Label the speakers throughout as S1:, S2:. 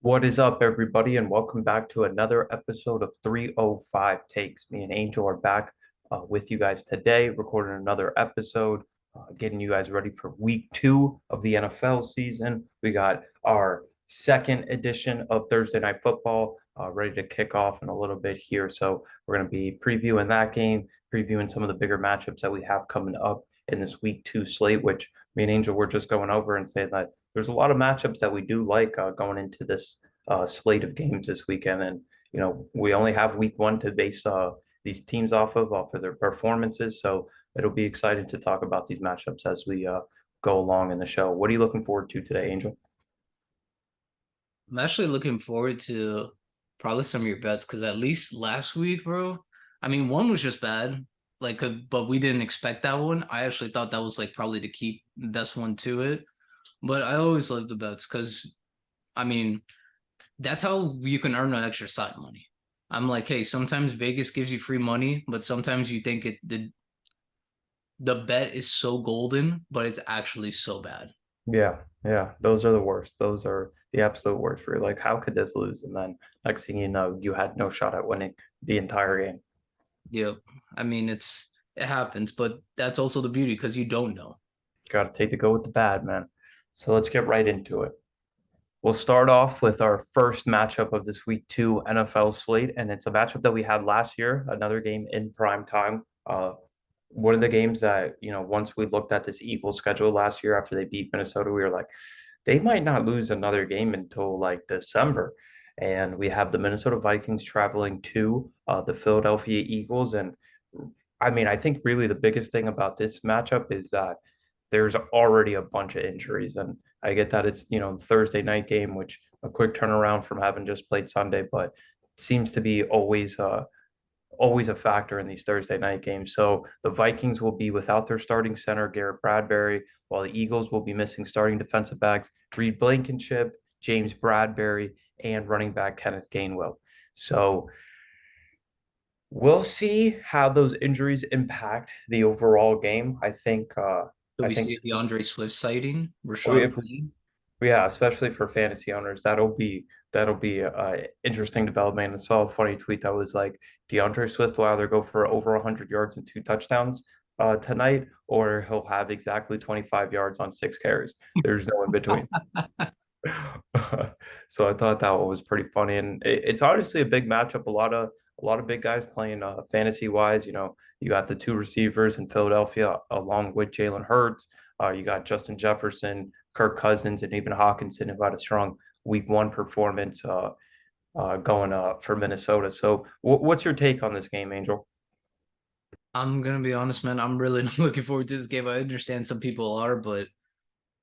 S1: What is up, everybody, and welcome back to another episode of 305 Takes. Me and Angel are back with you guys today, recording another episode, getting you guys ready for week two of the NFL season. We got our second edition of Thursday Night Football ready to kick off in a little bit here. So we're going to be previewing that game, previewing some of the bigger matchups that we have coming up in this week two slate, which me and Angel were just going over and saying that there's a lot of matchups that we do like going into this slate of games this weekend. And, we only have week one to base these teams off of their performances. So it'll be exciting to talk about these matchups as we go along in the show. What are you looking forward to today, Angel?
S2: I'm actually looking forward to probably some of your bets because at least last week, bro. I mean, one was just bad, but we didn't expect that one. I actually thought that was like probably the key best one to it. But I always love the bets because, I mean, that's how you can earn an extra side money. I'm like, hey, sometimes Vegas gives you free money, but sometimes you think the bet is so golden, but it's actually so bad.
S1: Yeah, yeah, those are the worst. Those are the absolute worst for you. Like, how could this lose? And then next thing you know, you had no shot at winning the entire game.
S2: Yep. I mean, it happens, but that's also the beauty because you don't know.
S1: Got to take the go with the bad, man. So let's get right into it. We'll start off with our first matchup of this week two NFL slate, and it's a matchup that we had last year, another game in prime time. One of the games that, once we looked at this Eagles schedule last year after they beat Minnesota, we were like, they might not lose another game until like December. And we have the Minnesota Vikings traveling to the Philadelphia Eagles. And I mean, I think really the biggest thing about this matchup is that there's already a bunch of injuries. And I get that it's, Thursday night game, which a quick turnaround from having just played Sunday, but it seems to be always a factor in these Thursday night games. So the Vikings will be without their starting center, Garrett Bradbury, while the Eagles will be missing starting defensive backs, Reed Blankenship, James Bradbury, and running back Kenneth Gainwell. So we'll see how those injuries impact the overall game. I think
S2: So
S1: I
S2: we
S1: think
S2: see the
S1: this
S2: Andre
S1: is
S2: Swift sighting, Rashawn
S1: we,
S2: Penny.
S1: yeah, especially for fantasy owners, that'll be a interesting development. I saw a funny tweet that was like DeAndre Swift will either go for over 100 yards and two touchdowns tonight, or he'll have exactly 25 yards on six carries. There's no in between. So I thought that one was pretty funny, and it's honestly a big matchup. A lot of big guys playing fantasy wise. You got the two receivers in Philadelphia along with Jalen Hurts. You got Justin Jefferson, Kirk Cousins, and even Hawkinson who had a strong week one performance going for Minnesota. So what's your take on this game, Angel?
S2: I'm gonna be honest, man. I'm really not looking forward to this game. I understand some people are, but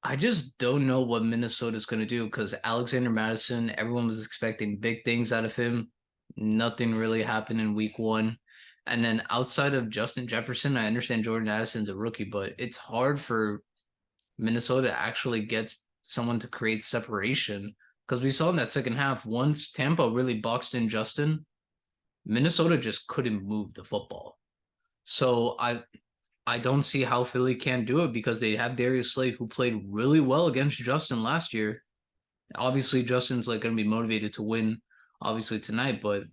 S2: I just don't know what Minnesota's gonna do because Alexander Madison, everyone was expecting big things out of him. Nothing really happened in week one. And then outside of Justin Jefferson, I understand Jordan Addison's a rookie, but it's hard for Minnesota actually gets someone to create separation because we saw in that second half once Tampa really boxed in Justin, Minnesota just couldn't move the football. So I don't see how Philly can't do it because they have Darius Slay who played really well against Justin last year. Obviously, Justin's like going to be motivated to win, obviously tonight. But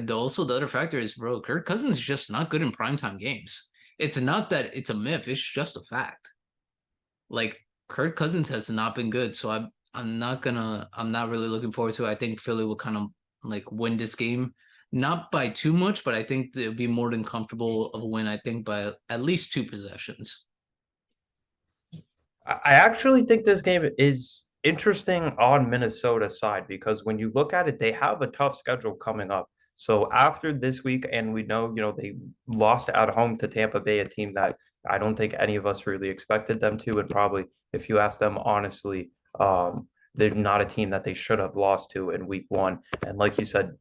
S2: also the other factor is, bro, Kirk Cousins is just not good in primetime games. It's not that it's a myth; it's just a fact. Like Kirk Cousins has not been good, so I'm not really looking forward to it. I think Philly will kind of like win this game, not by too much, but I think it'll be more than comfortable of a win. I think by at least two possessions.
S1: I actually think this game is interesting on Minnesota's side because when you look at it, they have a tough schedule coming up. So after this week, and we know, they lost at home to Tampa Bay, a team that I don't think any of us really expected them to. And probably, if you ask them honestly, they're not a team that they should have lost to in week one. And like you said,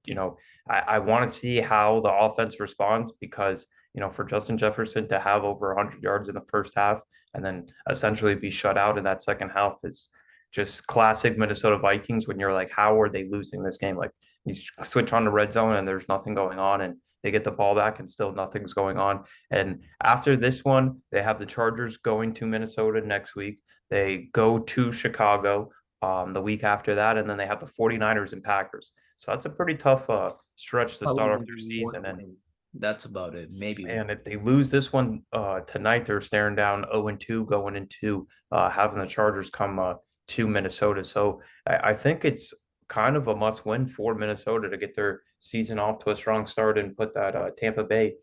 S1: I want to see how the offense responds because, for Justin Jefferson to have over 100 yards in the first half and then essentially be shut out in that second half is just classic Minnesota Vikings when you're like, how are they losing this game? Like you switch on the red zone and there's nothing going on and they get the ball back and still nothing's going on. And after this one, they have the Chargers going to Minnesota next week. They go to Chicago. the week after that, and then they have the 49ers and Packers. So that's a pretty tough stretch to
S2: Probably
S1: start off
S2: maybe
S1: their
S2: one
S1: season.
S2: win. That's about it. Maybe
S1: And
S2: one.
S1: if they lose this one tonight, they're staring down 0-2 going into having the Chargers come to Minnesota. So I think it's kind of a must win for Minnesota to get their season off to a strong start and put that Tampa Bay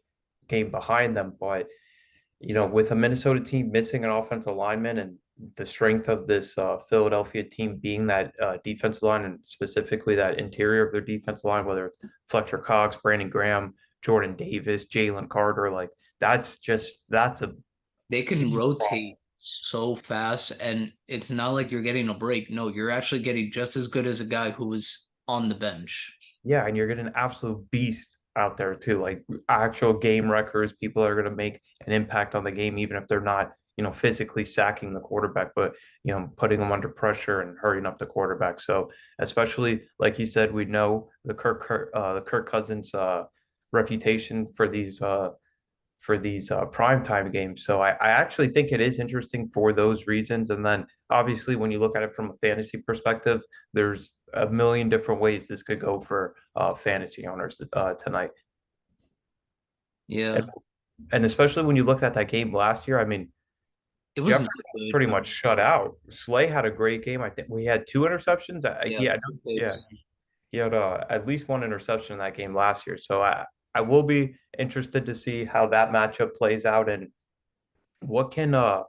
S1: game behind them. But with a Minnesota team missing an offensive lineman and the strength of this Philadelphia team being that defensive line and specifically that interior of their defensive line, whether it's Fletcher Cox, Brandon Graham, Jordan Davis, Jalen Carter, like that's a
S2: They can
S1: huge problem.
S2: rotate so fast, and it's not like you're getting a break. No, you're actually getting just as good as a guy who was on the bench.
S1: Yeah, and you're getting an absolute beast out there too. Like actual game records, people are going to make an impact on the game, even if they're not, physically sacking the quarterback, but putting them under pressure and hurrying up the quarterback. So, especially like you said, we know the Kirk Cousins reputation for these primetime games. So I actually think it is interesting for those reasons. And then obviously, when you look at it from a fantasy perspective, there's a million different ways this could go for fantasy owners tonight. And,
S2: Yeah,
S1: and especially when you looked at that game last year, I mean,
S2: it was
S1: Jefferson
S2: not
S1: was
S2: good
S1: pretty
S2: for
S1: much shut
S2: Minnesota.
S1: out. Slay had a great game. I think we had two interceptions.
S2: Yeah, two
S1: Yeah,
S2: picks.
S1: he had at least one interception in that game last year. So I will be interested to see how that matchup plays out and what can uh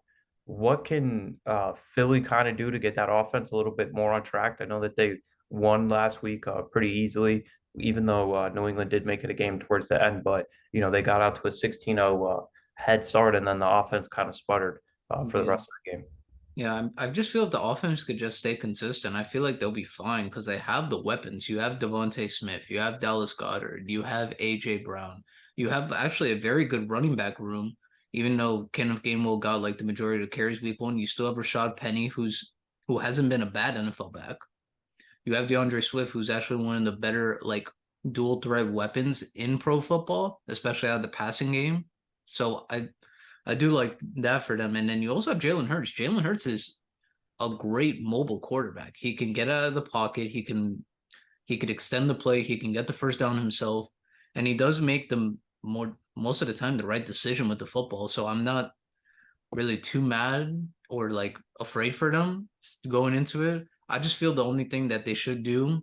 S1: Philly kind of do to get that offense a little bit more on track? I know that they won last week pretty easily, even though New England did make it a game towards the end, but they got out to a 16-0 head start and then the offense kind of sputtered for the
S2: Yeah.
S1: rest of the game.
S2: Yeah, I just feel if the offense could just stay consistent, I feel like they'll be fine because they have the weapons. You have Devontae Smith, you have Dallas Goddard, you have AJ Brown, you have actually a very good running back room. Even though Kenneth Gainwell got like the majority of the carries week one, you still have Rashad Penny, who hasn't been a bad NFL back. You have DeAndre Swift, who's actually one of the better like dual threat weapons in pro football, especially out of the passing game. So I do like that for them. And then you also have Jalen Hurts. Jalen Hurts is a great mobile quarterback. He can get out of the pocket. He could extend the play. He can get the first down himself, and he does make them most of the time the right decision with the football. So I'm not really too mad or like afraid for them going into it. I just feel the only thing that they should do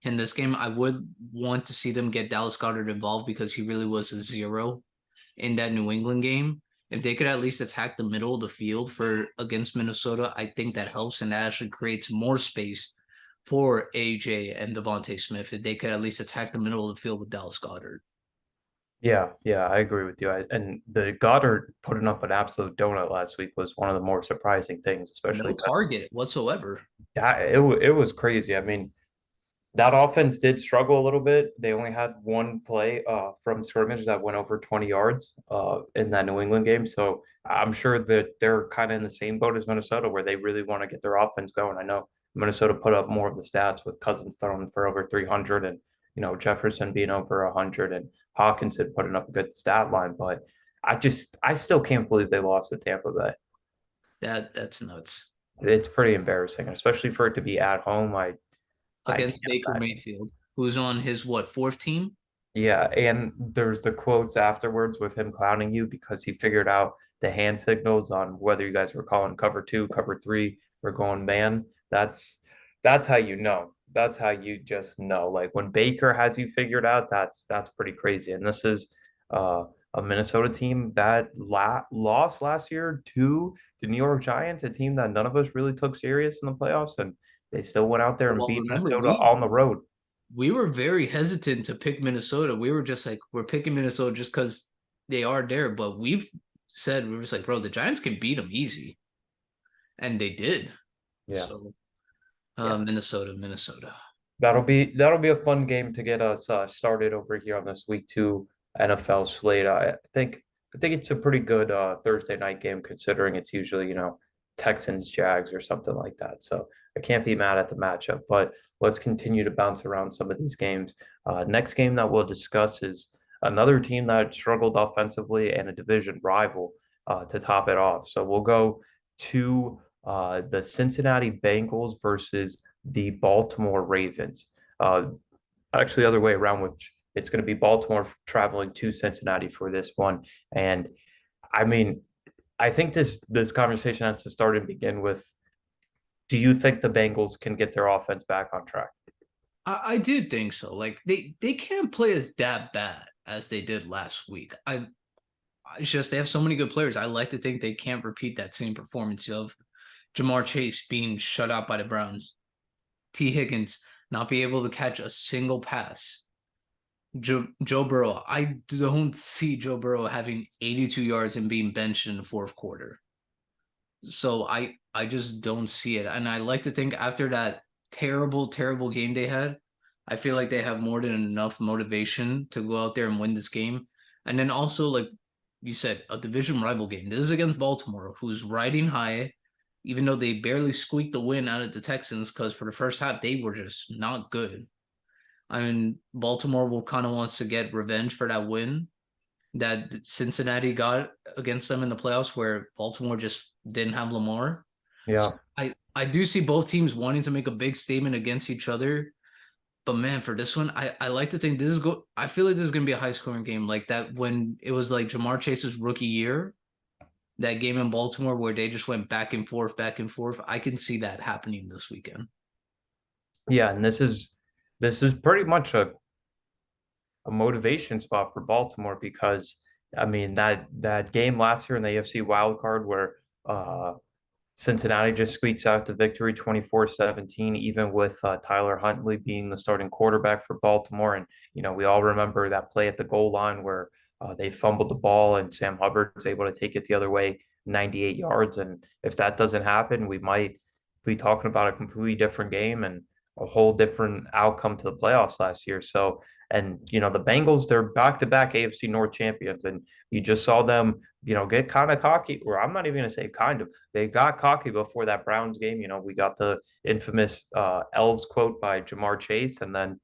S2: in this game, I would want to see them get Dallas Goddard involved because he really was a zero in that New England game. If they could at least attack the middle of the field for against Minnesota, I think that helps and that actually creates more space for AJ and Devontae Smith. If they could at least attack the middle of the field with Dallas Goddard.
S1: Yeah, I agree with you. And the Goddard putting up an absolute donut last week was one of the more surprising things, especially
S2: No
S1: because
S2: target whatsoever.
S1: it was crazy. I mean, that offense did struggle a little bit. They only had one play from scrimmage that went over 20 yards in that New England game. So I'm sure that they're kind of in the same boat as Minnesota, where they really want to get their offense going. I know Minnesota put up more of the stats with Cousins throwing for over 300 and Jefferson being over 100 and Hawkinson putting up a good stat line. But I still can't believe they lost to Tampa Bay.
S2: That's nuts.
S1: It's pretty embarrassing, especially for it to be at home. I can't
S2: Against Baker
S1: imagine.
S2: Mayfield, who's on his what, fourth team?
S1: Yeah, and there's the quotes afterwards with him clowning you because he figured out the hand signals on whether you guys were calling cover two, cover three, or going man. That's how you know. That's how you just know. Like when Baker has you figured out, that's pretty crazy. And this is uh, a Minnesota team that lost last year to the New York Giants, a team that none of us really took serious in the playoffs, and they still went out there and
S2: Well,
S1: beat
S2: remember
S1: Minnesota on the road.
S2: we were very hesitant to pick Minnesota. We were just like, we're picking Minnesota just because they are there. But we've said, we were just like, bro, the Giants can beat them easy. And they did.
S1: Yeah.
S2: So,
S1: Yeah.
S2: Minnesota.
S1: That'll be a fun game to get us started over here on this week two NFL slate. I think it's a pretty good Thursday night game considering it's usually Texans Jags or something like that. So I can't be mad at the matchup. But let's continue to bounce around some of these games. Next game that we'll discuss is another team that struggled offensively and a division rival to top it off. So we'll go to the Cincinnati Bengals versus the Baltimore Ravens. Uh, Actually, the other way around, which it's going to be Baltimore traveling to Cincinnati for this one. And I mean, I think this conversation has to start and begin with, do you think the Bengals can get their offense back on track?
S2: I do think so. Like they can't play as that bad as they did last week. It's just they have so many good players. I like to think they can't repeat that same performance of Jamar Chase being shut out by the Browns, T. Higgins not be able to catch a single pass. Joe Burrow, I don't see Joe Burrow having 82 yards and being benched in the fourth quarter. So I just don't see it. And I like to think after that terrible game they had, I feel like they have more than enough motivation to go out there and win this game. And then also, like you said, a division rival game. This is against Baltimore, who's riding high, even though they barely squeaked the win out of the Texans, because for the first half they were just not good. I mean, Baltimore will kind of wants to get revenge for that win that Cincinnati got against them in the playoffs, where Baltimore just didn't have Lamar. So
S1: Yeah.
S2: I do see both teams wanting to make a big statement against each other. But man, for this one, I like to think this is go. I feel like this is gonna be a high scoring game, like that when it was like Jamar Chase's rookie year, that game in Baltimore where they just went back and forth, back and forth. I can see that happening this weekend.
S1: Yeah, and this is pretty much a motivation spot for Baltimore because I mean that game last year in the AFC wild card where Cincinnati just squeaks out the victory 24-17, even with Tyler Huntley being the starting quarterback for Baltimore. And, we all remember that play at the goal line where they fumbled the ball and Sam Hubbard was able to take it the other way 98 yards. And if that doesn't happen, we might be talking about a completely different game and a whole different outcome to the playoffs last year. So, and, the Bengals, they're back to back AFC North champions. And you just saw them, get kind of cocky, or I'm not even going to say kind of, they got cocky before that Browns game. We got the infamous Elves quote by Jamar Chase. And then,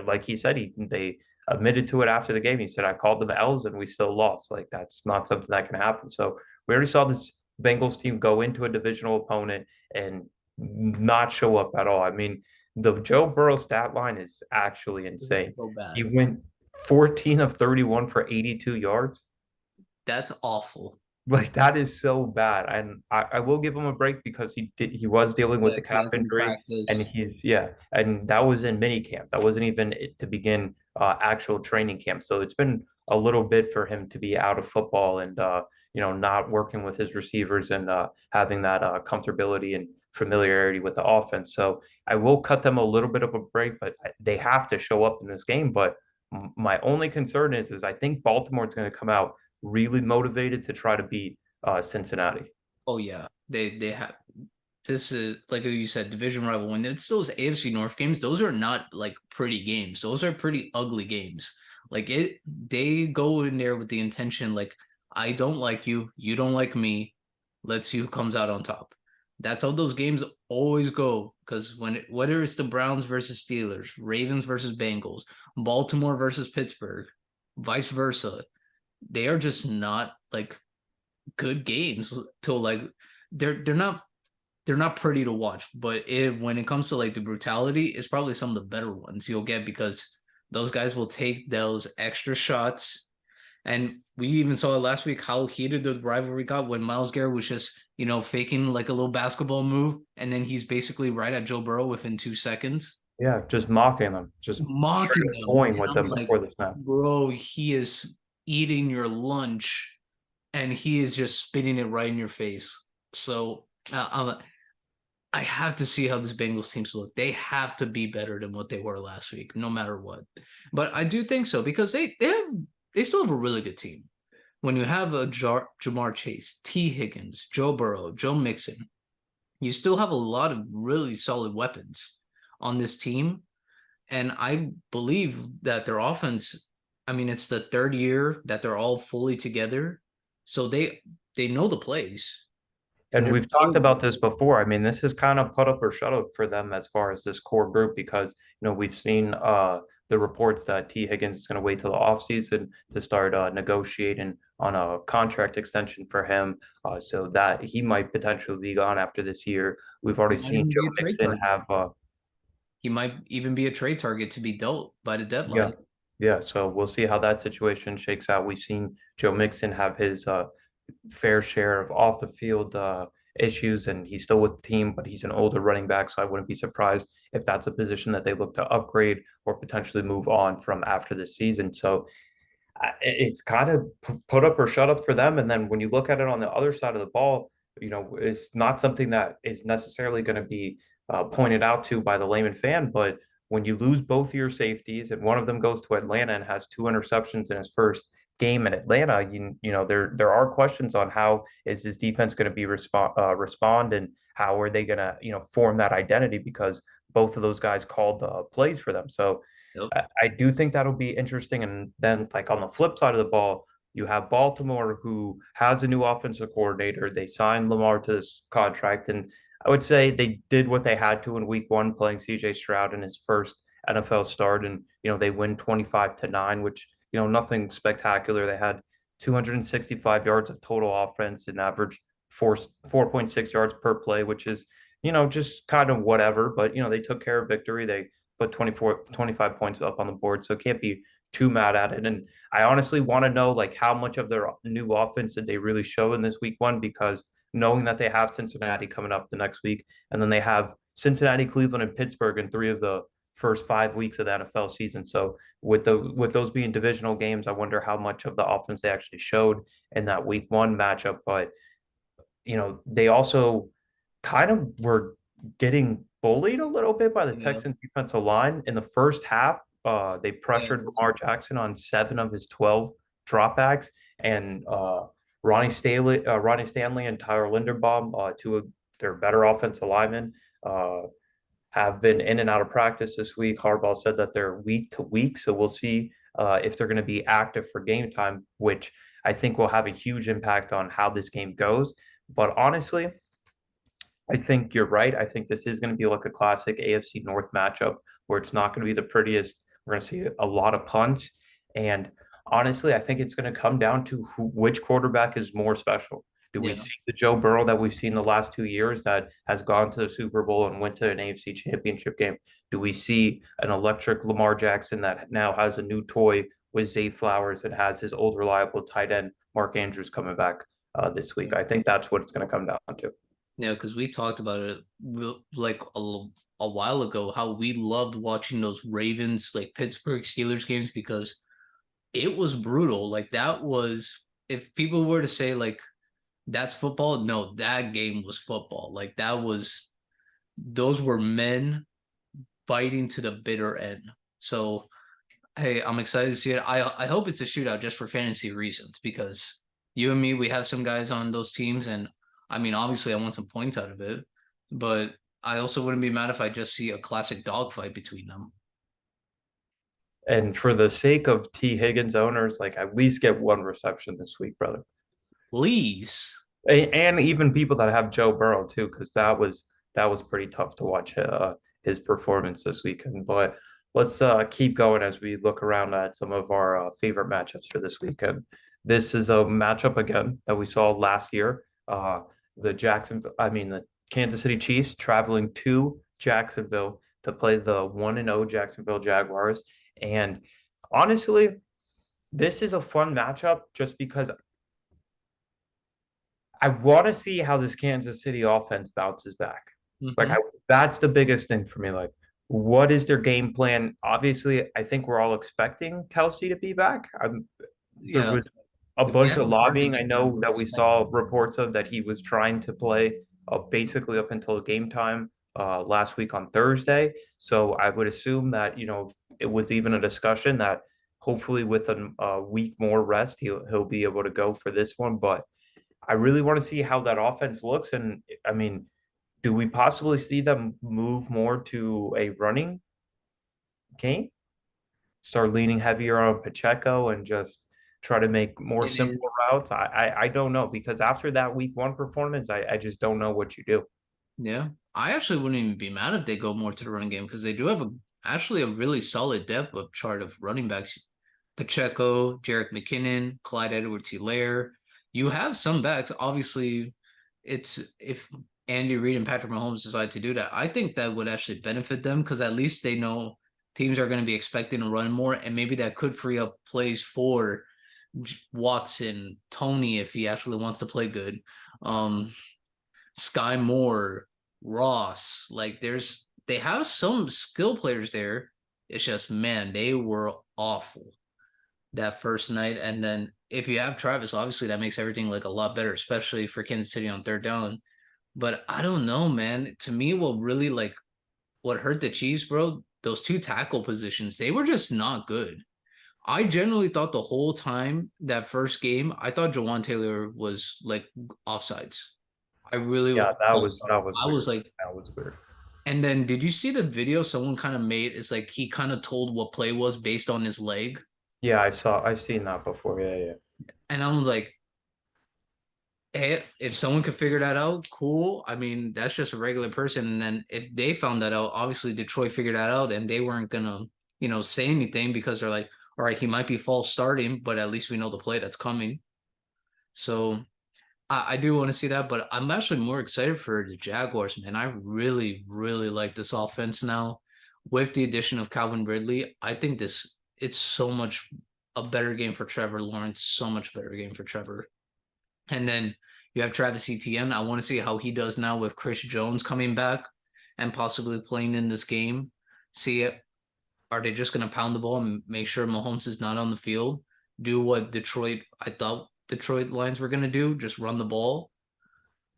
S1: like he said, they admitted to it after the game. He said, I called them Elves and we still lost. Like, that's not something that can happen. So we already saw this Bengals team go into a divisional opponent and not show up at all. I mean, the Joe Burrow stat line is actually insane.
S2: So
S1: He
S2: bad.
S1: went 14 of 31 for 82 yards.
S2: That's awful.
S1: Like that is so bad. And I will give him a break because he was dealing with
S2: Yeah,
S1: the
S2: he
S1: calf
S2: hasn't
S1: injury and
S2: practiced.
S1: and that was in mini camp. That wasn't even to begin actual training camp. So it's been a little bit for him to be out of football and not working with his receivers and having that comfortability and familiarity with the offense. So I will cut them a little bit of a break, but they have to show up in this game. But my only concern is I think Baltimore is going to come out really motivated to try to beat Cincinnati.
S2: Oh yeah, they have. This is like you said, division rival. When it's those AFC North games, those are not like pretty games. Those are pretty ugly games. Like they go in there with the intention, like I don't like you, you don't like me. Let's see who comes out on top. That's how those games always go. Because whether it's the Browns versus Steelers, Ravens versus Bengals, Baltimore versus Pittsburgh, vice versa, they are just not like good games till like they're not pretty to watch, but when it comes to like the brutality, it's probably some of the better ones you'll get because those guys will take those extra shots. And we even saw it last week how heated the rivalry got when Myles Garrett was just, faking like a little basketball move, and then he's basically right at Joe Burrow within 2 seconds,
S1: Yeah, just mocking them, just straight
S2: mocking
S1: up
S2: him.
S1: toying
S2: And
S1: with
S2: I'm
S1: them
S2: like,
S1: before the snap.
S2: bro, he is eating your lunch and he is just spitting it right in your face. So I have to see how this Bengals teams look. They have to be better than what they were last week, no matter what. But I do think so because they still have a really good team. When you have a Jamar Chase, T. Higgins, Joe Burrow, Joe Mixon, you still have a lot of really solid weapons on this team. And I believe that their offense, I mean, it's the third year that they're all fully together. So they know the plays and
S1: And
S2: they're
S1: we've talked
S2: building.
S1: about this before. I mean, this is kind of put up or shut up for them as far as this core group because we've seen the reports that T. Higgins is going to wait till the offseason to start negotiating on a contract extension for him, so that he might potentially be gone after this year. We've
S2: He
S1: already
S2: might
S1: seen
S2: even
S1: Joe
S2: be a trade
S1: Mixon
S2: target.
S1: have
S2: He might even be a trade target to be dealt by the
S1: yeah.
S2: deadline.
S1: Yeah, so we'll see how that situation shakes out. We've seen Joe Mixon have his fair share of off the field issues, and he's still with the team, but he's an older running back, so I wouldn't be surprised if that's a position that they look to upgrade or potentially move on from after this season. So it's kind of put up or shut up for them. And then when you look at it on the other side of the ball, it's not something that is necessarily going to be pointed out to by the layman fan. But when you lose both your safeties and one of them goes to Atlanta and has two interceptions in his first game in Atlanta, there are questions on how is his defense going to be respond, and how are they going to form that identity, because both of those guys called plays for them. So
S2: Yep.
S1: I do think that'll be interesting. And then, like on the flip side of the ball, you have Baltimore, who has a new offensive coordinator. They signed Lamar to this contract, and I would say they did what they had to in Week 1, playing C.J. Stroud in his first NFL start, and they win 25-9, which nothing spectacular. They had 265 yards of total offense and averaged 4.6 yards per play, which is just kind of whatever. But they took care of victory. They put 25 points up on the board. So can't be too mad at it. And I honestly want to know, like, how much of their new offense did they really show in this Week 1, because knowing that they have Cincinnati coming up the next week, and then they have Cincinnati, Cleveland, and Pittsburgh in 3 of the first 5 weeks of the NFL season. So with those being divisional games, I wonder how much of the offense they actually showed in that Week 1 matchup. But they also kind of were getting bullied a little bit by the
S2: Yeah.
S1: Texans defensive line in the first half. They
S2: Yeah.
S1: pressured Lamar Jackson on 7 of his 12 dropbacks, and Ronnie Stanley and Tyler Linderbaum, two of their better offensive linemen, uh, have been in and out of practice this week. Harbaugh said that they're week to week, so we'll see if they're going to be active for game time, which I think will have a huge impact on how this game goes. But honestly, I think you're right. I think this is going to be like a classic AFC North matchup where it's not going to be the prettiest. We're going to see a lot of punts. And honestly, I think it's going to come down to which quarterback is more special. Do we
S2: Yeah.
S1: see the Joe Burrow that we've seen the last 2 years that has gone to the Super Bowl and went to an AFC championship game? Do we see an electric Lamar Jackson that now has a new toy with Zay Flowers and has his old reliable tight end Mark Andrews coming back this week? I think that's what it's going to come down to.
S2: Yeah, because we talked about it like a while ago, how we loved watching those Ravens, like Pittsburgh Steelers games, because it was brutal. Like that was, if people were to say like that's football, no, that game was football. Like that was, those were men fighting to the bitter end. So hey, I'm excited to see it. I hope it's a shootout just for fantasy reasons, because you and me, we have some guys on those teams, and I mean, obviously, I want some points out of it, but I also wouldn't be mad if I just see a classic dogfight between them.
S1: And for the sake of T. Higgins owners, like, at least get one reception this week, brother.
S2: Please.
S1: And even people that have Joe Burrow too, because that was pretty tough to watch his performance this weekend. But let's keep going as we look around at some of our favorite matchups for this weekend. This is a matchup again that we saw last year. The Kansas City Chiefs traveling to Jacksonville to play the 1-0 Jacksonville Jaguars. And honestly, this is a fun matchup just because I want to see how this Kansas City offense bounces back. Like,
S2: Hmm.
S1: that's the biggest thing for me. Like, what is their game plan? Obviously, I think we're all expecting Kelsey to be back. There
S2: Yeah.
S1: was a
S2: If we
S1: bunch
S2: have
S1: of
S2: a heartbeat,
S1: lobbying. I
S2: you can
S1: know that we
S2: expect.
S1: saw reports of that he was trying to play basically up until game time last week on Thursday. So I would assume that it was even a discussion that hopefully with a week more rest he'll be able to go for this one. But I really want to see how that offense looks. And I mean, do we possibly see them move more to a running game? Start leaning heavier on Pacheco and just try to make more
S2: It is.
S1: simple routes? I don't know, because after that Week 1 performance, I just don't know what you do.
S2: Yeah. I actually wouldn't even be mad if they go more to the run game, because they do have actually a really solid depth of chart of running backs. Pacheco, Jerick McKinnon, Clyde Edwards-Helaire. You have some backs. Obviously, it's if Andy Reid and Patrick Mahomes decide to do that, I think that would actually benefit them because at least they know teams are going to be expecting to run more, and maybe that could free up plays for Watson, Tony if he actually wants to play good. Um, Sky Moore, Ross. Like they have some skill players there. It's just man, they were awful that first night. And then if you have Travis, obviously that makes everything like a lot better, especially for Kansas City on third down. But I don't know, man. To me, what really like what hurt the Chiefs, bro, those two tackle positions, they were just not good. I generally thought the whole time that first game, I thought Jawan Taylor was like offsides. I really
S1: Yeah, that was
S2: I was
S1: weird.
S2: like,
S1: That was weird.
S2: and then did you see the video someone kind of made? It's like he kind of told what play was based on his leg.
S1: Yeah, I've seen that before. Yeah, yeah.
S2: And I was like, hey, if someone could figure that out, cool. I mean, that's just a regular person. And then if they found that out, obviously Detroit figured that out and they weren't gonna, say anything because they're like, all right, he might be false starting, but at least we know the play that's coming. So I do want to see that, but I'm actually more excited for the Jaguars, man. I really, really like this offense now. With the addition of Calvin Ridley, I think it's so much a better game for Trevor Lawrence, so much better game for Trevor. And then you have Travis Etienne. I want to see how he does now with Chris Jones coming back and possibly playing in this game. See, are they just going to pound the ball and make sure Mahomes is not on the field? Do what I thought Detroit Lions were going to do, just run the ball.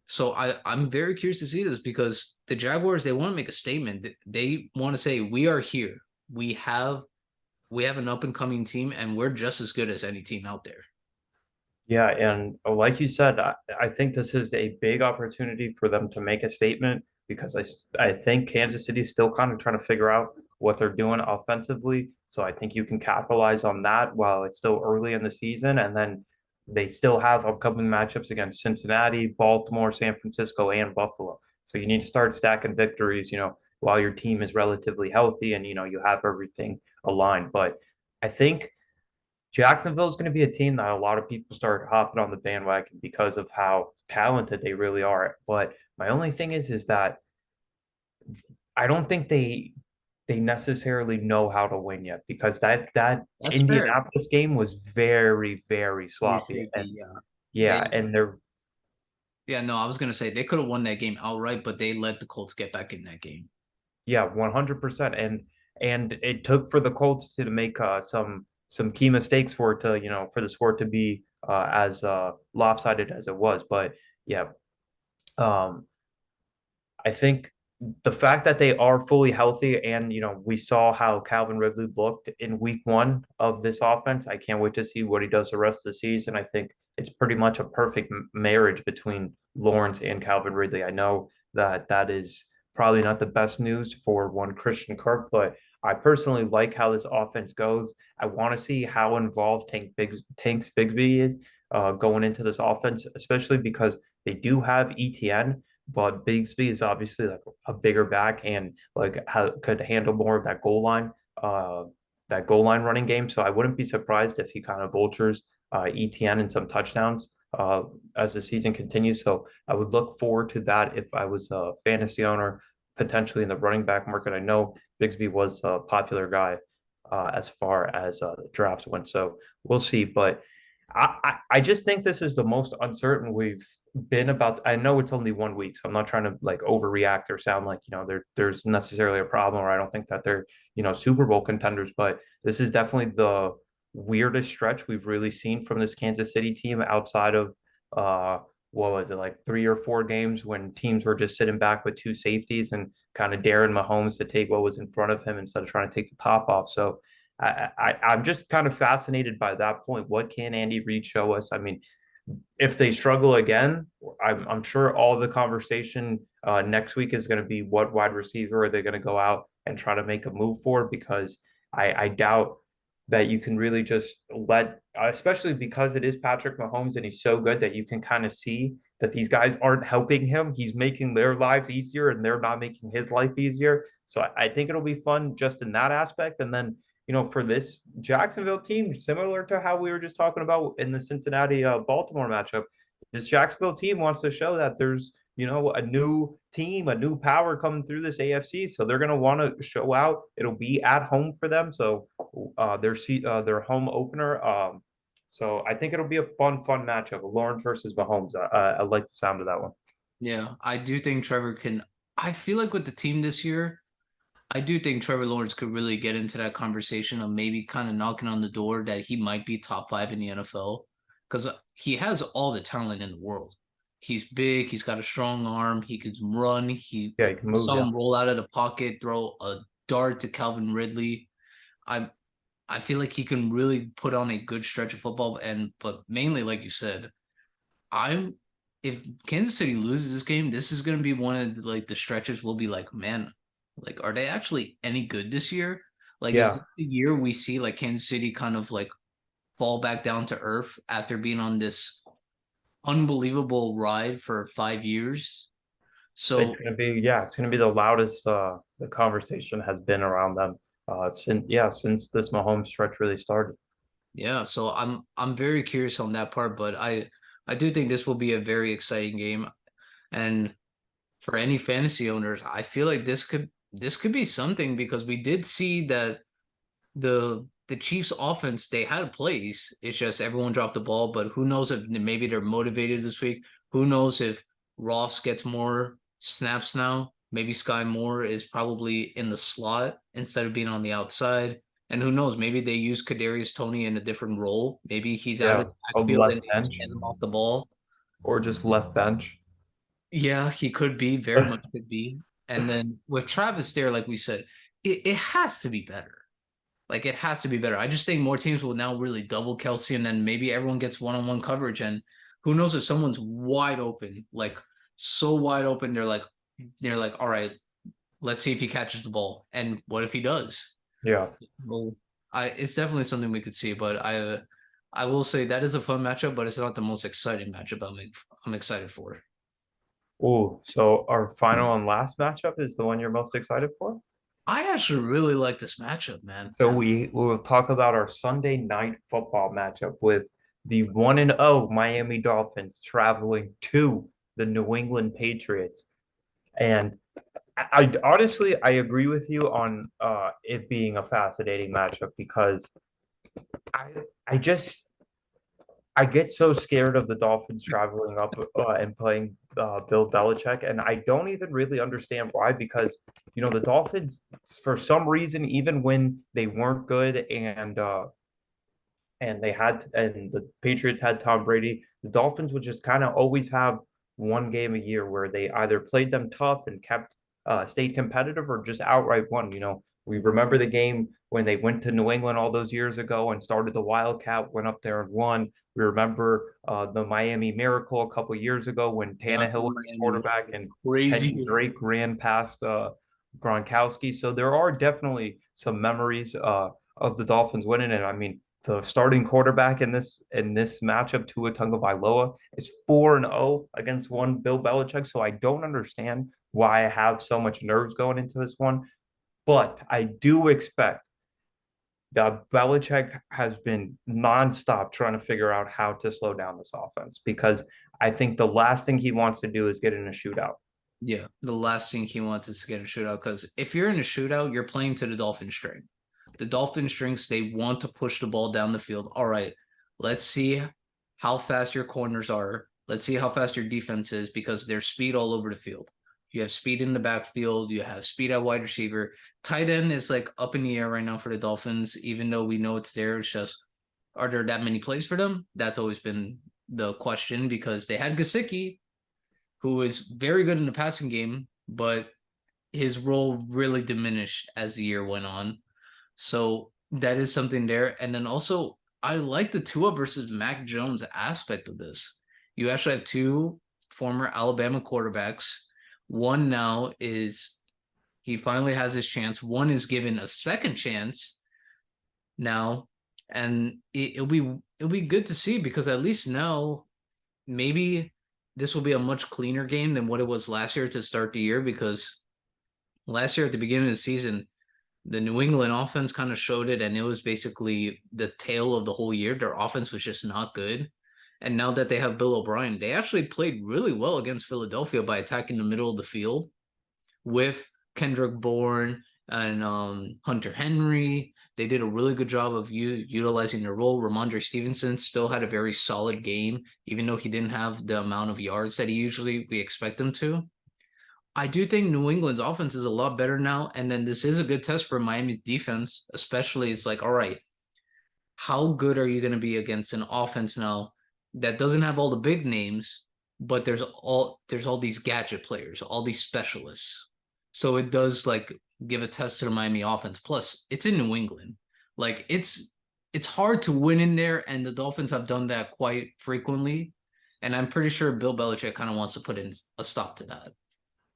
S2: So I'm very curious to see this because the Jaguars, they want to make a statement. They want to say, we are here. We have we have an up and coming team and we're just as good as any team out there.
S1: Yeah, and like you said, I think this is a big opportunity for them to make a statement because I think Kansas City is still kind of trying to figure out what they're doing offensively. So I think you can capitalize on that while it's still early in the season. And then they still have upcoming matchups against Cincinnati, Baltimore, San Francisco, and Buffalo. So you need to start stacking victories, while your team is relatively healthy and, you have everything aligned. But I think Jacksonville is going to be a team that a lot of people start hopping on the bandwagon because of how talented they really are. But my only thing is that I don't think they necessarily know how to win yet because that
S2: That's fair.
S1: Indianapolis game was very, very
S2: Very
S1: sloppy. And
S2: shaky, yeah.
S1: yeah,
S2: They
S1: and they're
S2: Yeah, no, I was gonna say they could have won that game outright, but they let the Colts get back in that game.
S1: yeah, 100%. And it took for the Colts to make some key mistakes for it to, for the score to be as lopsided as it was. But yeah, um I think the fact that they are fully healthy and we saw how Calvin Ridley looked in week one of this offense. I can't wait to see what he does the rest of the season. I think it's pretty much a perfect marriage between Lawrence and Calvin Ridley. I know that is probably not the best news for one Christian Kirk, but I personally like how this offense goes. I want to see how involved Tanks Bigsby is going into this offense, especially because they do have ETN, but Bigsby is obviously like a bigger back and like could handle more of that goal line running game. So I wouldn't be surprised if he kind of vultures ETN and some touchdowns as the season continues. So I would look forward to that if I was a fantasy owner, potentially in the running back market. I know Bigsby was a popular guy as far as the draft went. So we'll see. But I just think this is the most uncertain we've been about. I know it's only 1 week, so I'm not trying to like overreact or sound like there's necessarily a problem, or I don't think that they're Super Bowl contenders. But this is definitely the weirdest stretch we've really seen from this Kansas City team outside of what was it, like 3 or 4 games when teams were just sitting back with two safeties and kind of daring Mahomes to take what was in front of him instead of trying to take the top off. So I'm just kind of fascinated by that point. What can Andy Reid show us? I mean, if they struggle again, I'm sure all the conversation next week is going to be what wide receiver are they going to go out and try to make a move for, because I doubt that you can really just let, especially because it is Patrick Mahomes and he's so good that you can kind of see that these guys aren't helping him. He's making their lives easier and they're not making his life easier. So I think it'll be fun just in that aspect. And then, for this Jacksonville team, similar to how we were just talking about in the Cincinnati Baltimore matchup, this Jacksonville team wants to show that there's a new team, a new power coming through this AFC. So they're going to want to show out. It'll be at home for them. So their home opener. So I think it'll be a fun matchup. Lawrence versus Mahomes. I like the sound of that one.
S2: Yeah, I do think Trevor can. I feel like with the team this year, I do think Trevor Lawrence could really get into that conversation of maybe kind of knocking on the door that he might be top 5 in the NFL because he has all the talent in the world. He's big. He's got a strong arm. He can run.
S1: Yeah, he can move.
S2: Saw
S1: Yeah.
S2: him roll out of the pocket, throw a dart to Calvin Ridley. I I feel like he can really put on a good stretch of football. But mainly, like you said, I'm if Kansas City loses this game, this is going to be one of the stretches we'll be like, man, like are they actually any good this year? Like is
S1: Yeah.
S2: this the year we see like Kansas City kind of like fall back down to earth after being on this unbelievable ride for 5 years?
S1: It's
S2: So
S1: gonna be it's gonna be the loudest the conversation has been around them since this Mahomes stretch really started.
S2: yeah, so I'm very curious on that part, but I do think this will be a very exciting game. And for any fantasy owners, I feel like this could be something because we did see that the Chiefs offense they had plays. It's just everyone dropped the ball, but who knows if maybe they're motivated this week. Who knows if Ross gets more snaps now? Maybe Sky Moore is probably in the slot instead of being on the outside. And who knows? Maybe they use Kadarius Toney in a different role. Maybe he's out of
S1: Yeah,
S2: the
S1: a
S2: backfield and
S1: left
S2: they just
S1: bench
S2: get him off the ball.
S1: or just left bench.
S2: Yeah, he could be, very much could be. And then with Travis there, like we said, it has to be better. Like it has to be better. I just think more teams will now really double Kelsey, and then maybe everyone gets one-on-one coverage. And who knows if someone's wide open, like so wide open, they're like, all right, let's see if he catches the ball. And what if he does?
S1: Yeah.
S2: Well, it's definitely something we could see. But I will say that is a fun matchup, but it's not the most exciting matchup I'm excited for.
S1: Oh, so our final and last matchup is the one you're most excited for?
S2: I actually really like this matchup, man.
S1: So we will talk about our Sunday night football matchup with the 1-0 Miami Dolphins traveling to the New England Patriots. And I honestly I agree with you on it being a fascinating matchup because I I just I get so scared of the Dolphins traveling up and playing Bill Belichick, and I don't even really understand why. Because the Dolphins, for some reason, even when they weren't good and the Patriots had Tom Brady, the Dolphins would just kind of always have one game a year where they either played them tough and kept stayed competitive or just outright won. We remember the game when they went to New England all those years ago and started the Wildcat, went up there and won. We remember the Miami Miracle a couple years ago when
S2: Yeah,
S1: Tannehill was the
S2: Miami
S1: quarterback and
S2: crazy.
S1: Kenyon Drake ran past Gronkowski. So there are definitely some memories of the Dolphins winning. And I mean, the starting quarterback in this matchup, Tua Tagovailoa, is 4-0 against one Bill Belichick. So I don't understand why I have so much nerves going into this one. But I do expect that Belichick has been nonstop trying to figure out how to slow down this offense because I think the last thing he wants to do is get in a shootout.
S2: Yeah, the last thing he wants is to get a shootout because if you're in a shootout, you're playing to the Dolphin string. The Dolphin strings, they want to push the ball down the field. All right, let's see how fast your corners are. Let's see how fast your defense is because there's speed all over the field. You have speed in the backfield. You have speed at wide receiver. Tight end is like up in the air right now for the Dolphins, even though we know it's there. It's just, are there that many plays for them? That's always been the question because they had Gasicki, who is very good in the passing game, but his role really diminished as the year went on. So that is something there. And then also, I like the Tua versus Mac Jones aspect of this. You actually have two former Alabama quarterbacks. One now is he finally has his chance. One is given a second chance now, and it'll be good to see because at least now maybe this will be a much cleaner game than what it was last year to start the year, because last year at the beginning of the season, the New England offense kind of showed it, and it was basically the tail of the whole year. Their offense was just not good. And now that they have Bill O'Brien, they actually played really well against Philadelphia by attacking the middle of the field with Kendrick Bourne and Hunter Henry. They did a really good job of utilizing their role. Ramondre Stevenson still had a very solid game, even though he didn't have the amount of yards that we expect him to. I do think New England's offense is a lot better now. And then this is a good test for Miami's defense, especially. It's like, all right, how good are you going to be against an offense now that doesn't have all the big names, but there's all these gadget players, all these specialists. So it does like give a test to the Miami offense. Plus, it's in New England. Like it's hard to win in there, and the Dolphins have done that quite frequently. And I'm pretty sure Bill Belichick kind of wants to put in a stop to that.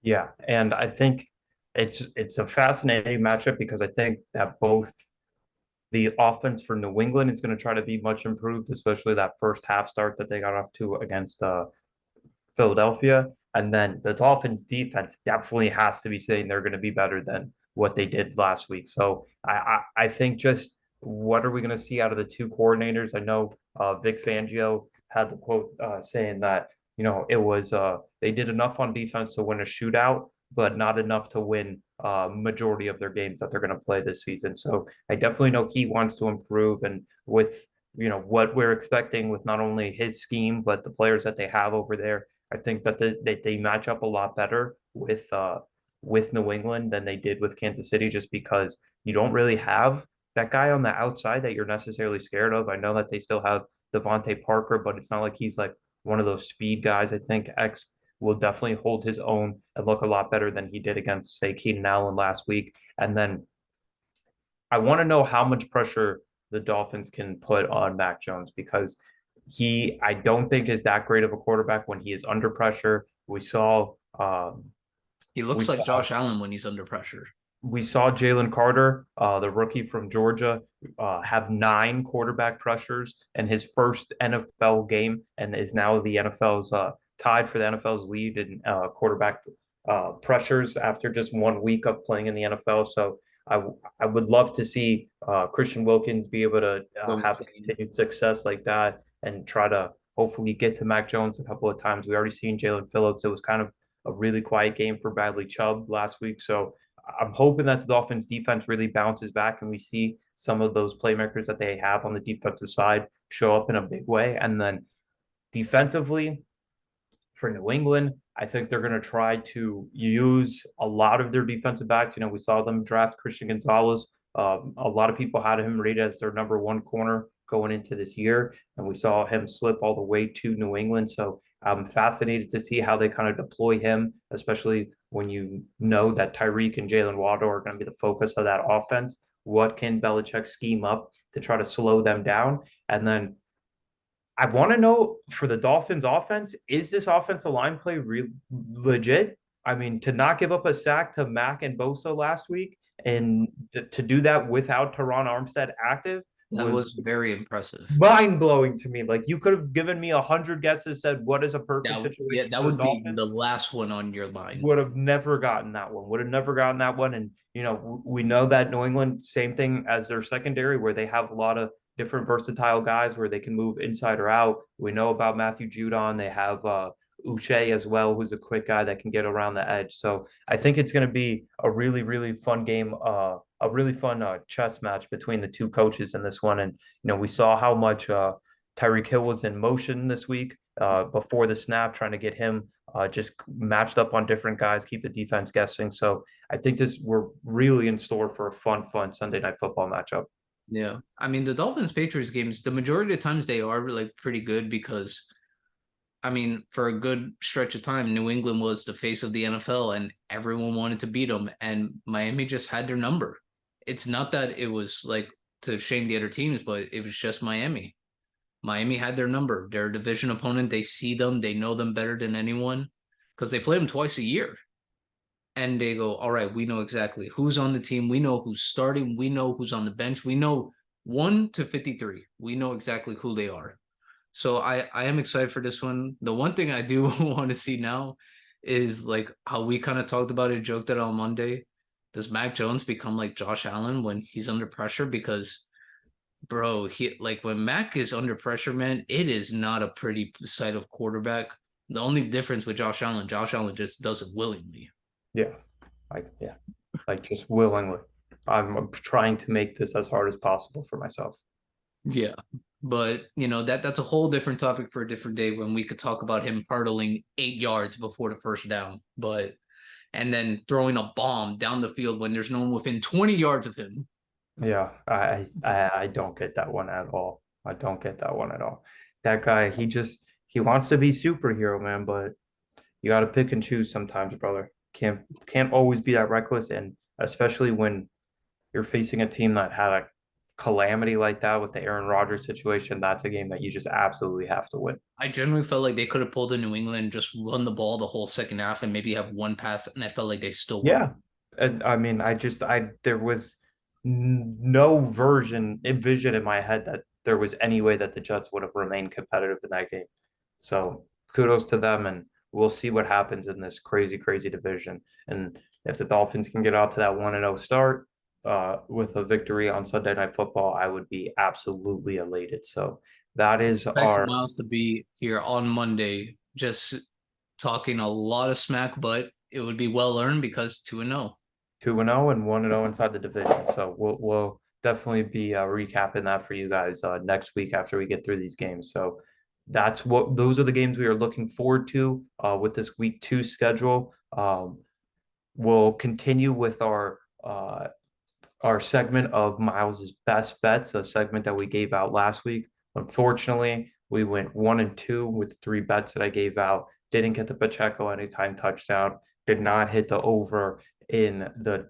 S1: Yeah, and I think it's a fascinating matchup because I think that both the offense for New England is going to try to be much improved, especially that first half start that they got off to against Philadelphia. And then the Dolphins defense definitely has to be saying they're going to be better than what they did last week. So I think just what are we going to see out of the two coordinators? I know Vic Fangio had the quote saying that, it was they did enough on defense to win a shootout, but not enough to win majority of their games that they're going to play this season. So I definitely know he wants to improve, and with what we're expecting with not only his scheme but the players that they have over there, I think that they match up a lot better with New England than they did with Kansas City, just because you don't really have that guy on the outside that you're necessarily scared of. I know that they still have Devontae Parker, but it's not like he's like one of those speed guys. I think X will definitely hold his own and look a lot better than he did against, say, Keenan Allen last week. And then I want to know how much pressure the Dolphins can put on Mac Jones, because I don't think is that great of a quarterback when he is under pressure.
S2: He
S1: We
S2: looks like
S1: saw
S2: Josh Allen when he's under pressure.
S1: we saw Jalen Carter, the rookie from Georgia, have 9 quarterback pressures in his first NFL game, and is now the NFL's tied for the NFL's lead in quarterback pressures after just 1 week of playing in the NFL. So I would love to see Christian Wilkins be able to
S2: Go
S1: have
S2: insane.
S1: continued success like that and try to hopefully get to Mac Jones a couple of times. We already seen Jalen Phillips. It was kind of a really quiet game for Bradley Chubb last week. So I'm hoping that the Dolphins defense really bounces back and we see some of those playmakers that they have on the defensive side show up in a big way. And then defensively for New England, I think they're going to try to use a lot of their defensive backs. We saw them draft Christian Gonzalez. A lot of people had him rated as their number 1 corner going into this year, and we saw him slip all the way to New England. So I'm fascinated to see how they kind of deploy him, especially when you know that Tyreek and Jalen Waddle are going to be the focus of that offense. What can Belichick scheme up to try to slow them down? And then I want to know for the Dolphins offense, is this offensive line play legit? I mean, to not give up a sack to Mack and Bosa last week and to do that without Teron Armstead active
S2: That was
S1: was
S2: very impressive.
S1: mind blowing to me. Like, you could have given me 100 guesses, said what is a perfect
S2: Yeah,
S1: situation
S2: that
S1: for the
S2: would be
S1: Dolphins.
S2: the last one on your line.
S1: Would have never gotten that one. Would have never gotten that one. And we know that New England, same thing as their secondary, where they have a lot of different versatile guys where they can move inside or out. We know about Matthew Judon. They have Uche as well, who's a quick guy that can get around the edge. So I think it's going to be a really, really fun game, a really fun chess match between the two coaches in this one. And we saw how much Tyreek Hill was in motion this week before the snap, trying to get him just matched up on different guys, keep the defense guessing. So I think we're really in store for a fun Sunday night football matchup.
S2: Yeah. I mean, the Dolphins Patriots games, the majority of the times they are like pretty good because, I mean, for a good stretch of time, New England was the face of the NFL and everyone wanted to beat them. And Miami just had their number. It's not that it was like to shame the other teams, but it was just Miami. Miami had their number. They're a division opponent. They see them. They know them better than anyone because they play them twice a year. And they go, all right, we know exactly who's on the team. We know who's starting. We know who's on the bench. We know 1 to 53. We know exactly who they are. So I am excited for this one. The one thing I do want to see now is like how we kind of talked about it, joked it on Monday. Does Mac Jones become like Josh Allen when he's under pressure? Because bro, he like when Mac is under pressure, man, it is not a pretty sight of quarterback. The only difference with Josh Allen just does it willingly.
S1: Yeah. Yeah. Like just willingly. I'm trying to make this as hard as possible for myself.
S2: Yeah. But that's a whole different topic for a different day when we could talk about him hurdling 8 yards before the first down. But and then throwing a bomb down the field when there's no one within 20 yards of him.
S1: Yeah, I don't get that one at all. I don't get that one at all. That guy, he wants to be superhero, man, but you got to pick and choose sometimes, brother. Can't always be that reckless, and especially when you're facing a team that had a calamity like that with the Aaron Rodgers situation, that's a game that you just absolutely have to win.
S2: I generally felt like they could have pulled in New England, just run the ball the whole second half, and maybe have one pass, and I felt like they still would have.
S1: Yeah. And I mean, I there was no vision in my head that there was any way that the Jets would have remained competitive in that game. So kudos to them, and we'll see what happens in this crazy, crazy division. And if the Dolphins can get out to that 1-0 start with a victory on Sunday Night Football, I would be absolutely elated. So that is
S2: Expect
S1: our
S2: Miles to be here on Monday, just talking a lot of smack, but it would be well earned because 2-0.
S1: 2-0 and 1-0 inside the division. So we'll definitely be recapping that for you guys next week after we get through these games. So those are the games we are looking forward to with this week 2 schedule. We'll continue with our segment of Miles's best bets, a segment that we gave out last week. Unfortunately, we went 1-2 with 3 bets that I gave out. Didn't get the Pacheco anytime touchdown. Did not hit the over in the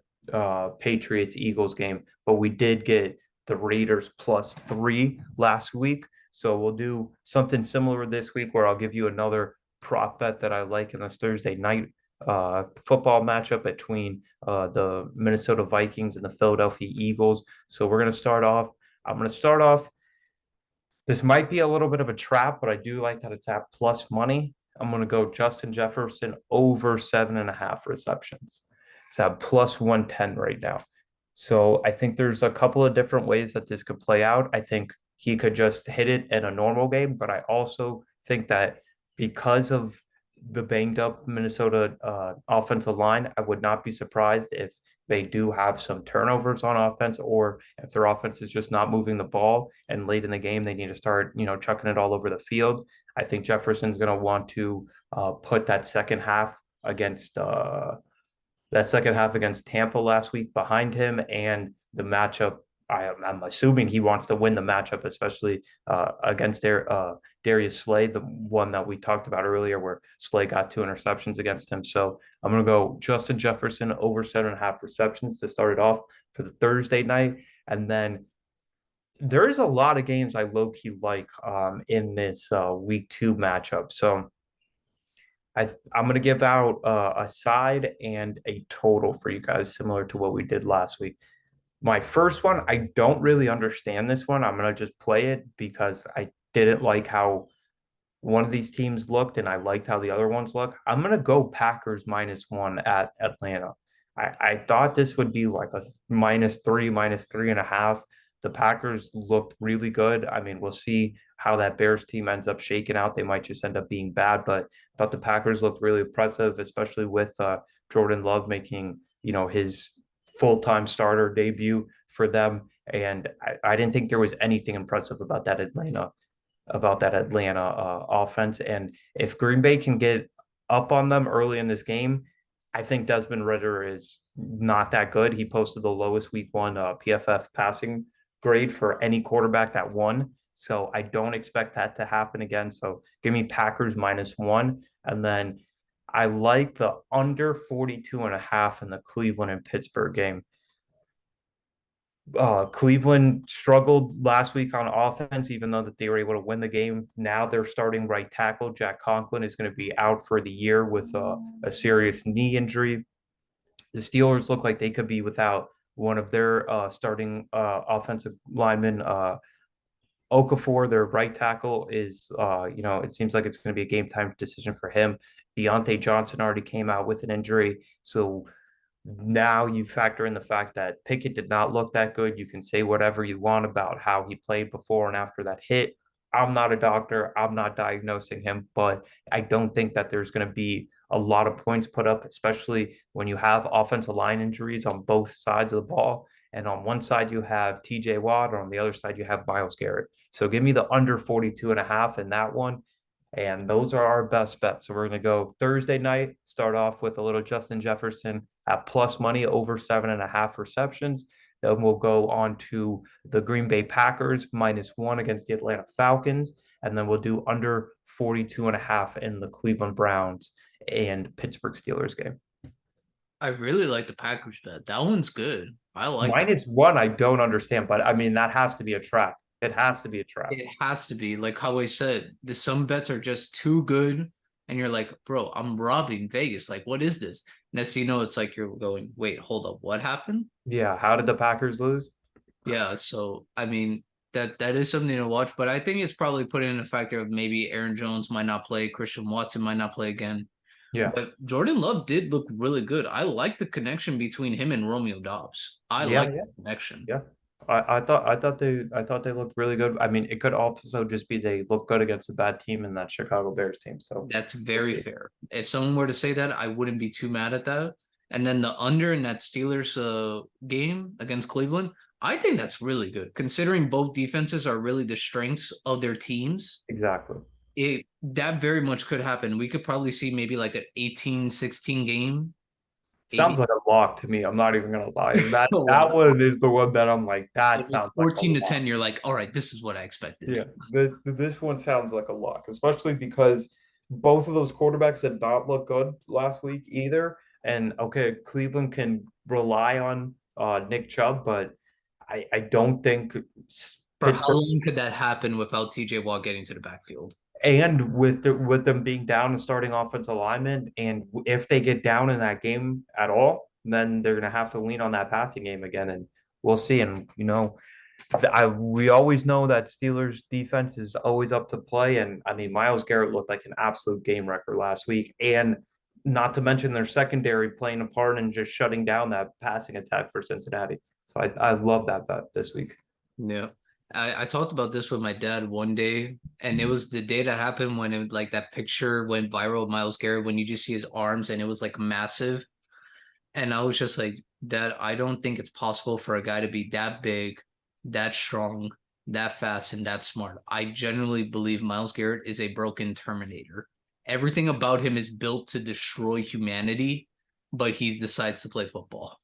S1: Patriots Eagles game, but we did get the Raiders +3 last week. So we'll do something similar this week where I'll give you another prop bet that I like in this Thursday night football matchup between the Minnesota Vikings and the Philadelphia Eagles. So we're going to start off. I'm going to start off. This might be a little bit of a trap, but I do like that it's at plus money. I'm going to go Justin Jefferson over 7.5 receptions. It's at plus 110 right now. So I think there's a couple of different ways that this could play out. I think he could just hit it in a normal game, but I also think that because of the banged up Minnesota offensive line, I would not be surprised if they do have some turnovers on offense, or if their offense is just not moving the ball and late in the game they need to start, chucking it all over the field. I think Jefferson's going to want to put that second half against Tampa last week behind him, and the matchup. I'm assuming he wants to win the matchup, especially against Darius Slay, the one that we talked about earlier, where Slay got 2 interceptions against him. So I'm going to go Justin Jefferson over 7.5 receptions to start it off for the Thursday night. And then there's a lot of games I low key like in this week 2 matchup. So I'm going to give out a side and a total for you guys, similar to what we did last week. My first one, I don't really understand this one. I'm going to just play it because I didn't like how one of these teams looked and I liked how the other ones look. I'm going to go Packers -1 at Atlanta. I thought this would be like a -3, -3.5. The Packers looked really good. I mean, we'll see how that Bears team ends up shaking out. They might just end up being bad, but I thought the Packers looked really impressive, especially with Jordan Love making, his full-time starter debut for them. And I didn't think there was anything impressive about that Atlanta offense. And if Green Bay can get up on them early in this game, I think Desmond Ridder is not that good. He posted the lowest week 1 PFF passing grade for any quarterback that won. So I don't expect that to happen again. So give me Packers -1. And then I like the under 42.5 in the Cleveland and Pittsburgh game. Cleveland struggled last week on offense, even though that they were able to win the game. Now they're starting right tackle. Jack Conklin is going to be out for the year with a serious knee injury. The Steelers look like they could be without one of their starting offensive linemen, Okafor, their right tackle, is it seems like it's going to be a game time decision for him. Deontay Johnson already came out with an injury, so now you factor in the fact that Pickett did not look that good. You can say whatever you want about how he played before and after that hit. I'm not a doctor. I'm not diagnosing him, but I don't think that there's going to be a lot of points put up, especially when you have offensive line injuries on both sides of the ball. And on one side, you have TJ Watt, or on the other side, you have Myles Garrett. So give me the under 42 and a half in that one. And those are our best bets. So we're going to go Thursday night, start off with a little Justin Jefferson at plus money over 7.5 receptions. Then we'll go on to the Green Bay Packers -1 against the Atlanta Falcons. And then we'll do under 42 and a half in the Cleveland Browns and Pittsburgh Steelers game.
S2: I really like the Packers bet. That one's good. I like that.
S1: -1, I don't understand, but I mean, that has to be a trap. It has to be a trap.
S2: It has to be like how I said. Some bets are just too good, and you're like, bro, I'm robbing Vegas. Like, what is this? Next thing you know, it's like you're going, wait, hold up, what happened?
S1: Yeah. How did the Packers lose?
S2: Yeah. So I mean, that is something to watch, but I think it's probably put in a factor of maybe Aaron Jones might not play, Christian Watson might not play again.
S1: Yeah.
S2: But Jordan Love did look really good. I like the connection between him and Romeo Dobbs. I
S1: Yeah.
S2: like that connection.
S1: Yeah. I thought they looked really good. I mean, it could also just be they look good against a bad team in that Chicago Bears team. So
S2: That's very fair. If someone were to say that, I wouldn't be too mad at that. And then the under in that Steelers game against Cleveland, I think that's really good. Considering both defenses are really the strengths of their teams,
S1: exactly.
S2: it that very much could happen. We could probably see maybe like an 18-16 game.
S1: Sounds
S2: 80.
S1: like a lock to me. I'm not even gonna lie. That
S2: Oh,
S1: that
S2: wow.
S1: one is the one that I'm like, that
S2: If it's
S1: sounds like a
S2: 14 to
S1: lock.
S2: 10, you're like, all right, this is what I expected.
S1: Yeah, this one sounds like a lock, especially because both of those quarterbacks did not look good last week either. And okay, Cleveland can rely on Nick Chubb, but I don't think
S2: For how
S1: Pittsburgh,
S2: long could that happen without TJ Watt getting to the backfield?
S1: and with them being down and starting offensive linemen, and if they get down in that game at all, then they're gonna have to lean on that passing game again, and we'll see. And we always know that Steelers defense is always up to play, and I mean Myles Garrett looked like an absolute game wrecker last week, and not to mention their secondary playing a part and just shutting down that passing attack for Cincinnati. So I love that bet this week.
S2: Yeah. I talked about this with my dad one day, and it was the day that happened when it like that picture went viral of Myles Garrett when you just see his arms and it was like massive. And I was just like, Dad, I don't think it's possible for a guy to be that big, that strong, that fast, and that smart. I genuinely believe Myles Garrett is a broken Terminator. Everything about him is built to destroy humanity, but he decides to play football.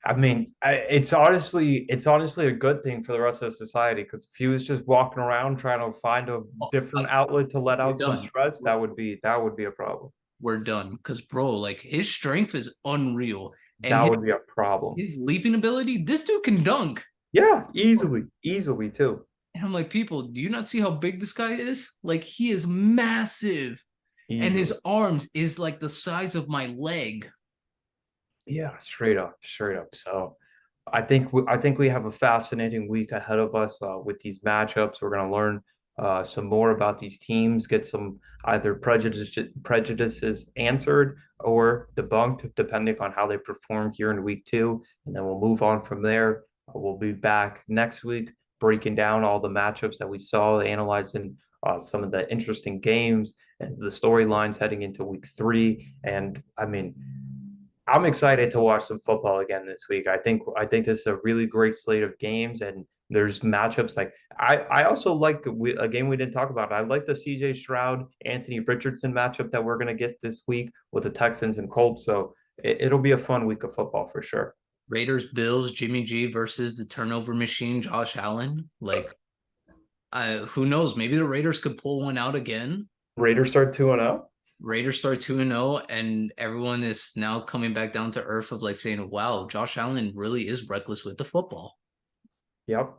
S1: I mean, it's honestly a good thing for the rest of society because if he was just walking around trying to find a
S2: Oh,
S1: different outlet to let
S2: we're
S1: out some
S2: done.
S1: stress, that would be a problem.
S2: We're done. Because bro, like his strength is unreal. And
S1: That would be a problem.
S2: his leaping ability, this dude can dunk.
S1: Yeah, easily too.
S2: And I'm like, people, do you not see how big this guy is? Like he is massive. And
S1: Easily.
S2: his arms is like the size of my leg.
S1: Yeah, straight up. So I think we have a fascinating week ahead of us with these matchups. We're going to learn some more about these teams, get some either prejudices answered or debunked, depending on how they perform here in week two, and then we'll move on from there. We'll be back next week breaking down all the matchups that we saw, analyzing some of the interesting games and the storylines heading into week three. And I mean, I'm excited to watch some football again this week. I think this is a really great slate of games, and there's matchups like I also like a game we didn't talk about. I like the C.J. Stroud Anthony Richardson matchup that we're gonna get this week with the Texans and Colts. So it'll be a fun week of football for sure.
S2: Raiders, Bills, Jimmy G versus the turnover machine, Josh Allen. Like, who knows? Maybe the Raiders could pull one out again.
S1: Raiders start 2-0.
S2: Raiders start 2-0, and everyone is now coming back down to earth of like saying, wow, Josh Allen really is reckless with the football.
S1: Yep.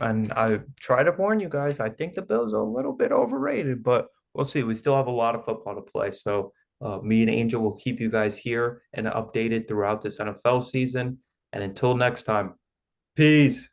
S1: And I try to warn you guys. I think the Bills are a little bit overrated, but we'll see. We still have a lot of football to play. So me and Angel will keep you guys here and updated throughout this NFL season. And until next time, peace.